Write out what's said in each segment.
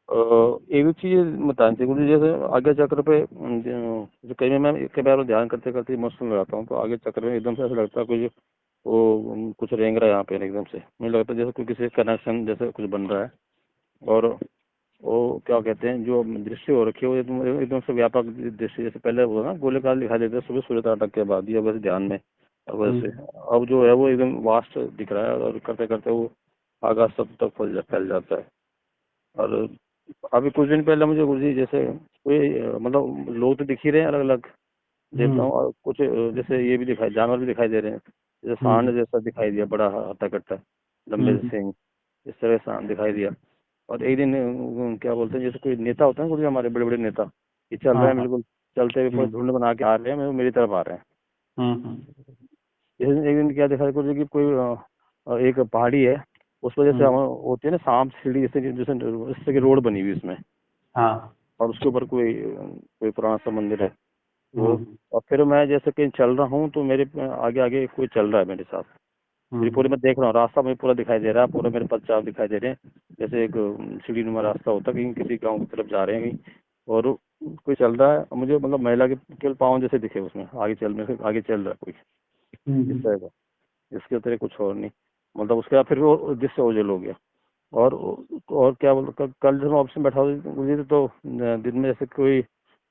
एक चीज बतानी थी मुझे, जैसे आगे चक्र पे जो कई बार ध्यान करते करते इमोशनल हो जाता हूँ, तो आगे चक्र में एकदम से ऐसा लगता है कुछ वो कुछ रेंग रहा है यहाँ पे एकदम से। मुझे लगता है जैसे कोई किसी कनेक्शन जैसे कुछ बन रहा है, और वो क्या कहते हैं जो दृश्य हो रखी है वो एकदम एकदम से व्यापक दृश्य, जैसे पहले वो ना गोलेकार दिखाई देता है सुबह सूर्य अटक के बाद, या वैसे ध्यान में, और वैसे हम्म अब जो है वो एकदम वास्ट दिख रहा है, और करते करते वो आकाश सब तक फैल जाता है। और अभी कुछ दिन पहले मुझे गुरुजी जैसे कोई मतलब लोग तो दिख ही रहे हैं अलग अलग देवता हम्म हूँ, और कुछ जैसे ये भी दिखाई जानवर भी दिखाई दे रहे हैं, जैसे हम्म सांड जैसा दिखाई दिया, बड़ा हट्टा कट्टा लंबे से हम्म सिंह, इस तरह सांड दिखाई दिया। और एक दिन क्या बोलते हैं जैसे कोई नेता होता है ना, कुछ हमारे बड़े बड़े नेता, ये चल हाँ रहे हैं हाँ बिल्कुल चलते हुए पूरे हम्म झुंड बना के आ रहे हैं, मेरी तरफ आ रहे हैं। हम्म एक दिन क्या देखा कुछ कि कोई एक पहाड़ी है, उस पर जैसे हम हम्म होती है ना सांप सीढ़ी, जैसे जैसे इस तरह की रोड बनी हुई उसमें, हाँ और उसके ऊपर कोई कोई पुराना सा मंदिर है वो। हम्म और फिर मैं जैसे कहीं चल रहा हूँ तो मेरे आगे आगे कोई चल रहा है मेरे साथ, मेरी पूरी हम्म मैं देख रहा हूँ, रास्ता मुझे पूरा दिखाई दे रहा है, पूरा मेरे पदचाप दिखाई दे रहे हैं, जैसे एक सीढ़ी नुमा रास्ता होता है, कहीं किसी गांव की तरफ जा रहे हैं कहीं, और कोई चल रहा है, और मुझे मतलब महिला के केवल पाँव जैसे दिखे उसमें, आगे चल रहा है कोई इस हम्म तरह का, इसके अतिरिक्त कुछ और नहीं। मतलब उसके बाद फिर वो जिससे ओझल हो गया। और क्या बोलते कल जब मैं ऑफिस में बैठा हुआ था तो दिन में जैसे कोई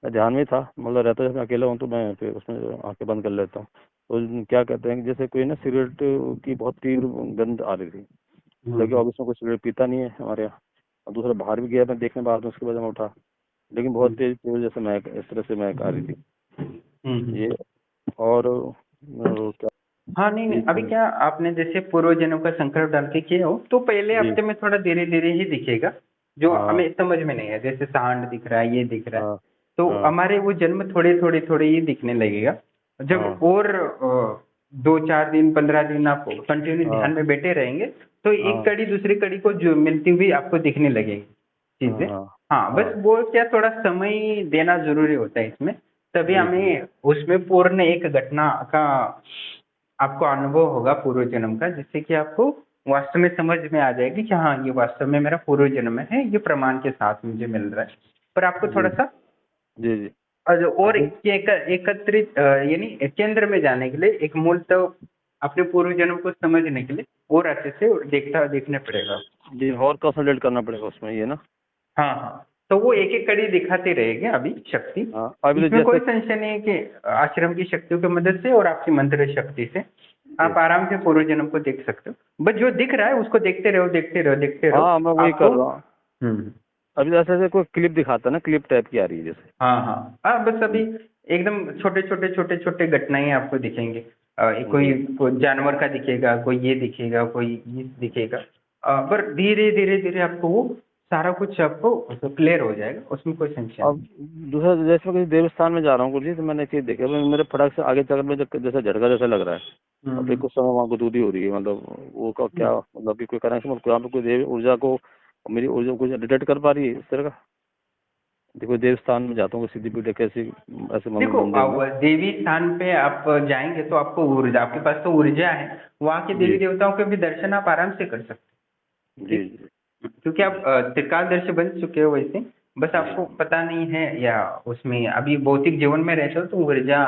ध्यान में था, मतलब रहता है जब मैं अकेला हूँ तो मैं फिर उसमें आंखें बंद कर लेता हूँ, तो क्या कहते हैं कि जैसे कोई ना सिगरेट की बहुत तीव्र गंध आ रही थी, हालांकि हम्म ऑफिस में कोई सिगरेट पीता नहीं है हमारे यहाँ, और दूसरा बाहर भी गया मैं देखने, बाद में उसके बाद मैं उठा, लेकिन बहुत हम्म तेज तेज जैसे महक इस तरह से महक आ रही थी हम्म। ये। और क्या हाँ नहीं नहीं, एक अभी क्या आपने जैसे पूर्व जन्म का संकल्प डाल के किए हो तो पहले जी हफ्ते में थोड़ा धीरे धीरे ही दिखेगा, जो हाँ हमें समझ में नहीं है, जैसे सांड दिख रहा है, ये दिख रहा है, हाँ तो हाँ हमारे वो जन्म थोड़े थोड़े थोड़े ही दिखने लगेगा। जब हाँ और 2 4 दिन 15 दिन आप कंटिन्यू ध्यान हाँ में बैठे रहेंगे तो एक हाँ कड़ी दूसरी कड़ी को जो मिलती हुई आपको दिखने लगेगी हाँ चीजें। हाँ हाँ बस हाँ वो क्या थोड़ा समय देना जरूरी होता है इसमें, तभी जी जी हमें उसमें पूर्ण एक घटना का आपको अनुभव होगा पूर्व जन्म का, जिससे कि आपको वास्तव में समझ में आ जाएगी कि हाँ ये वास्तव में मेरा पूर्व जन्म है, ये प्रमाण के साथ मुझे मिल रहा है। पर आपको जी थोड़ा सा जी जी और अब एकत्रित यानी केंद्र में जाने के लिए एक मूल तो अपने पूर्व जन्म को समझने के लिए और अच्छे से देखने पड़ेगा। जी और कंसल्टेट करना पड़ेगा उसमें ये ना। हाँ हाँ, तो वो एक एक कड़ी दिखाते रहेंगे अभी शक्ति। हाँ अभी तो इसमें कोई जैसे संशय नहीं है कि आश्रम की शक्तियों की मदद से और आपकी मंत्र शक्ति से जी आप आराम से पूर्व जन्म को देख सकते हो, बस जो दिख रहा है उसको देखते रहो देखते रहो देखते रहो हाँ मैं वही आपको। कर रहा हूँ। हम्म। अभी जैसे जैसे कोई क्लिप दिखाता है ना, क्लिप टाइप की आ रही है जैसे। हाँ हाँ हाँ, बस अभी एकदम छोटे छोटे छोटे छोटे घटनाएं आपको दिखेंगे। जी कोई जानवर का दिखेगा, कोई ये दिखेगा, कोई ये दिखेगा, पर धीरे धीरे धीरे आपको वो सारा कुछ आपको क्लियर हो जाएगा, उसमें कोई संशय अब नहीं। दूसरा जैसे मैं किसी देवस्थान में जा रहा हूँ कुछ, तो मैंने एक चीज देखा, मेरे फटक से आगे चक्कर में जैसे झटका जैसा लग रहा है, और फिर हम्म कुछ समय वहाँ गुदगुदी हो रही है, मतलब वो का हम्म। क्या मतलब कि कोई कनेक्शन, यहाँ पे कोई देव ऊर्जा को, मेरी ऊर्जा को डिटेक्ट कर पा रही है इस तरह का। देखो देवस्थान में जाता हूँ सिद्धि कैसी, ऐसे देखो मंदिर में। देवी स्थान पे आप जाएंगे तो आपको ऊर्जा, आपके पास तो ऊर्जा है, वहाँ के देवी जी देवताओं के भी दर्शन आप आराम से कर सकते हैं। जी ठीक, जी क्योंकि आप जी त्रिकालदर्शी बन चुके हो वैसे, बस जी आपको पता नहीं है या उसमें अभी भौतिक जीवन में रहते हो तो ऊर्जा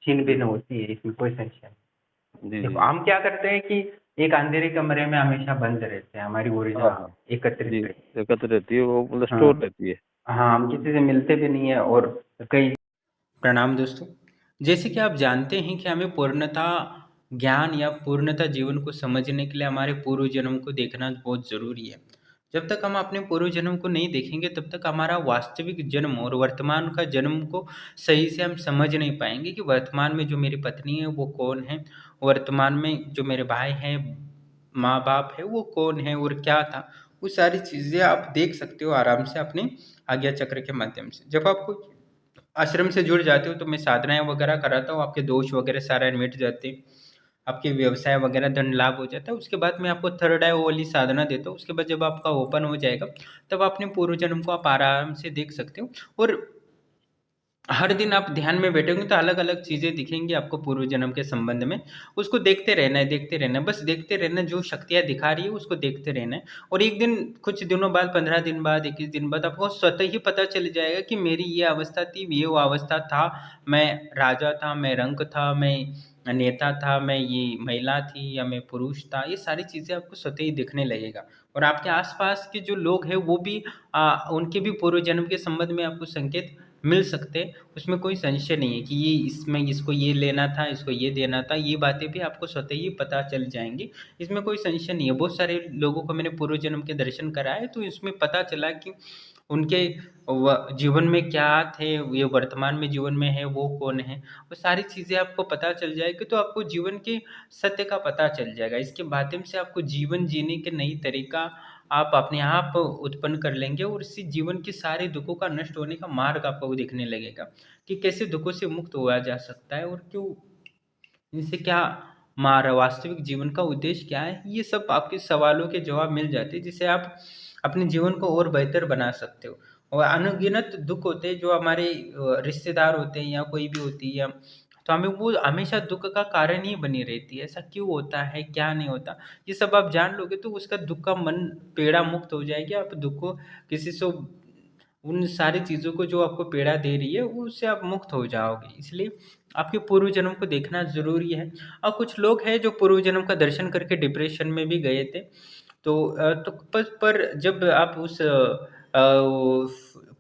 छीन भिन्न जी होती है, इसमें कोई संशय नहीं। जी देखो जी हम क्या करते हैं कि एक अंधेरे कमरे में हमेशा बंद रहते हैं, हमारी हाँ ऊर्जा हाँ जी, एकत्रित रहती एकत्र रहती है वो, मतलब है। स्टोर हाँ रहती है। हाँ, हम किसी से मिलते भी नहीं है और कई। प्रणाम दोस्तों। जैसे कि आप जानते हैं कि हमें पूर्णता ज्ञान या पूर्णता जीवन को समझने के लिए हमारे पूर्व जन्म को देखना बहुत ज़रूरी है। जब तक हम अपने पूर्व जन्म को नहीं देखेंगे तब तक हमारा वास्तविक जन्म और वर्तमान का जन्म को सही से हम समझ नहीं पाएंगे कि वर्तमान में जो मेरी पत्नी है वो कौन है, वर्तमान में जो मेरे भाई हैं, माँ बाप है वो कौन है और क्या था। वो सारी चीज़ें आप देख सकते हो आराम से अपने आज्ञा चक्र के माध्यम से। जब आपको आश्रम से जुड़ जाते हो तो मैं साधनाएँ वगैरह कराता हूँ, आपके दोष वगैरह सारे मिट जाते हैं, आपके व्यवसाय वगैरह धन लाभ हो जाता है। उसके बाद मैं आपको थर्ड आई वो वाली साधना देता हूँ। उसके बाद जब आपका ओपन हो जाएगा तब अपने पूर्व जन्म को आप आराम से देख सकते हो। और हर दिन आप ध्यान में बैठेंगे तो अलग-अलग चीज़ें दिखेंगी आपको पूर्व जन्म के संबंध में। उसको देखते रहना है, बस देखते रहना है, जो शक्तियाँ दिखा रही है उसको देखते रहना है। और एक दिन, कुछ दिनों बाद, 15 दिन बाद, 21 दिन बाद आपको स्वतः ही पता चल जाएगा कि मेरी ये अवस्था थी, ये वो अवस्था था, मैं राजा था, मैं रंक था, मैं नेता था, मैं ये महिला थी या मैं पुरुष था। ये सारी चीज़ें आपको स्वतः ही दिखने लगेगा। और आपके आस-पास के जो लोग हैं वो भी उनके भी पूर्व जन्म के संबंध में आपको संकेत मिल सकते हैं। उसमें कोई संशय नहीं है कि ये इसमें इसको ये लेना था, इसको ये देना था, ये बातें भी आपको स्वतः ही पता चल जाएँगी। इसमें कोई संशय नहीं है। बहुत सारे लोगों को मैंने पूर्व जन्म के दर्शन कराए, तो इसमें पता चला कि उनके जीवन में क्या थे, ये वर्तमान में जीवन में है, वो कौन है। वो सारी चीज़ें आपको पता चल जाएगी, तो आपको जीवन के सत्य का पता चल जाएगा। इसके माध्यम से आपको जीवन जीने के नई तरीका आप अपने आप उत्पन्न कर लेंगे, और इससे जीवन के सारे दुखों का नष्ट होने का मार्ग आपको दिखने लगेगा कि कैसे दुखों से मुक्त हुआ जा सकता है, और क्यों इनसे क्या वास्तविक जीवन का उद्देश्य क्या है। ये सब आपके सवालों के जवाब मिल जाते हैं, जिससे आप अपने जीवन को और बेहतर बना सकते हो। और अनगिनत दुख होते हैं जो हमारे रिश्तेदार होते हैं या कोई भी होती है, तो हमें वो हमेशा दुख का कारण ही बनी रहती है। ऐसा क्यों होता है, क्या नहीं होता, ये सब आप जान लोगे तो उसका दुख का मन पीड़ा मुक्त हो जाएगी। आप दुख को किसी से, उन सारी चीज़ों को जो आपको पीड़ा दे रही है, वो उससे आप मुक्त हो जाओगे। इसलिए आपके पूर्व जन्म को देखना ज़रूरी है। और कुछ लोग हैं जो पूर्व जन्म का दर्शन करके डिप्रेशन में भी गए थे। तो पर जब आप उस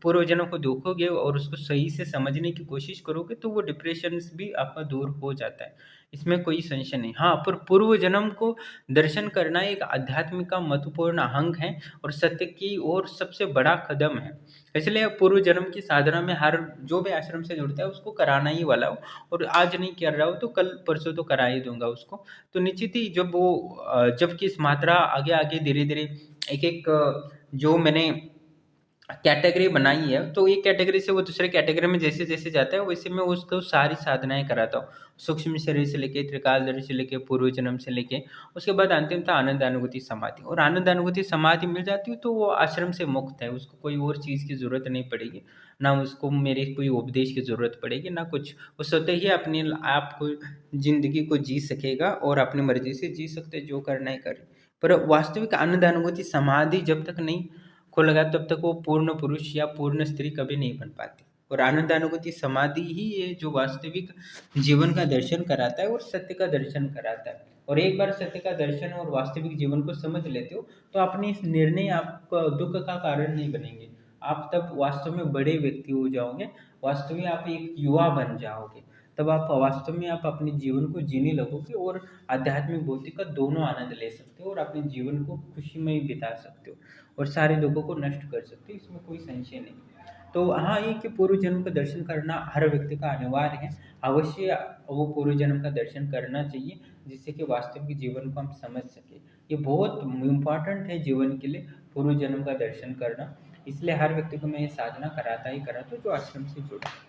पूर्व जन्म को देखोगे और उसको सही से समझने की कोशिश करोगे, तो वो डिप्रेशन भी आपका दूर हो जाता है। इसमें कोई संशय नहीं। हाँ, पर पूर्व जन्म को दर्शन करना एक आध्यात्मिक का महत्वपूर्ण अंग है और सत्य की ओर सबसे बड़ा कदम है। इसलिए पूर्व जन्म की साधना में हर जो भी आश्रम से जुड़ता है उसको कराना ही वाला हूँ, और आज नहीं कर रहा हूँ तो कल परसों तो करा ही दूँगा उसको। तो निश्चित ही जब वो जबकि इस मात्रा आगे-आगे धीरे-धीरे एक-एक जो मैंने कैटेगरी बनाई है, तो एक कैटेगरी से वो दूसरे कैटेगरी में जैसे-जैसे जाता है, वैसे मैं उसको सारी साधनाएँ कराता हूँ। सूक्ष्म शरीर से लेके, त्रिकालदर्शी से लेके, पूर्व जन्म से लेके, उसके बाद अंतिमतः आनंद अनुभूति समाधि। और आनंद अनुभूति समाधि मिल जाती है तो वो आश्रम से मुक्त है, उसको कोई और चीज़ की ज़रूरत नहीं पड़ेगी। ना उसको मेरे कोई उपदेश की ज़रूरत पड़ेगी, ना कुछ। वो स्वतः ही अपने आप को ज़िंदगी को जी सकेगा और अपनी मर्ज़ी से जी सकते, जो करना है करे। पर वास्तविक आनंद अनुभूति समाधि जब तक नहीं को लगा, तब तक वो पूर्ण पुरुष या पूर्ण स्त्री कभी नहीं बन पाती। और आनंदानुभूति समाधि ही है जो वास्तविक जीवन का दर्शन कराता है और सत्य का दर्शन कराता है। और एक बार सत्य का दर्शन और वास्तविक जीवन को समझ लेते हो, तो अपने इस निर्णय आपका दुख का कारण नहीं बनेंगे। आप तब वास्तव में बड़े व्यक्ति हो जाओगे, वास्तव में आप एक युवा बन जाओगे। तब आप वास्तव में आप अपने जीवन को जीने लगोगे और आध्यात्मिक भौतिक का दोनों आनंद ले सकते हो और अपने जीवन को खुशीमय बिता सकते हो और सारे दुखों को नष्ट कर सकते हो। इसमें कोई संशय नहीं। तो हाँ, ये कि पूर्व जन्म का दर्शन करना हर व्यक्ति का अनिवार्य है। अवश्य वो पूर्व जन्म का दर्शन करना चाहिए, जिससे कि वास्तविक जीवन को हम समझ सकें। ये बहुत इम्पोर्टेंट है जीवन के लिए, पूर्व जन्म का दर्शन करना। इसलिए हर व्यक्ति को मैं ये साधना कराता ही कराता हूँ जो आश्रम से जुड़ा है।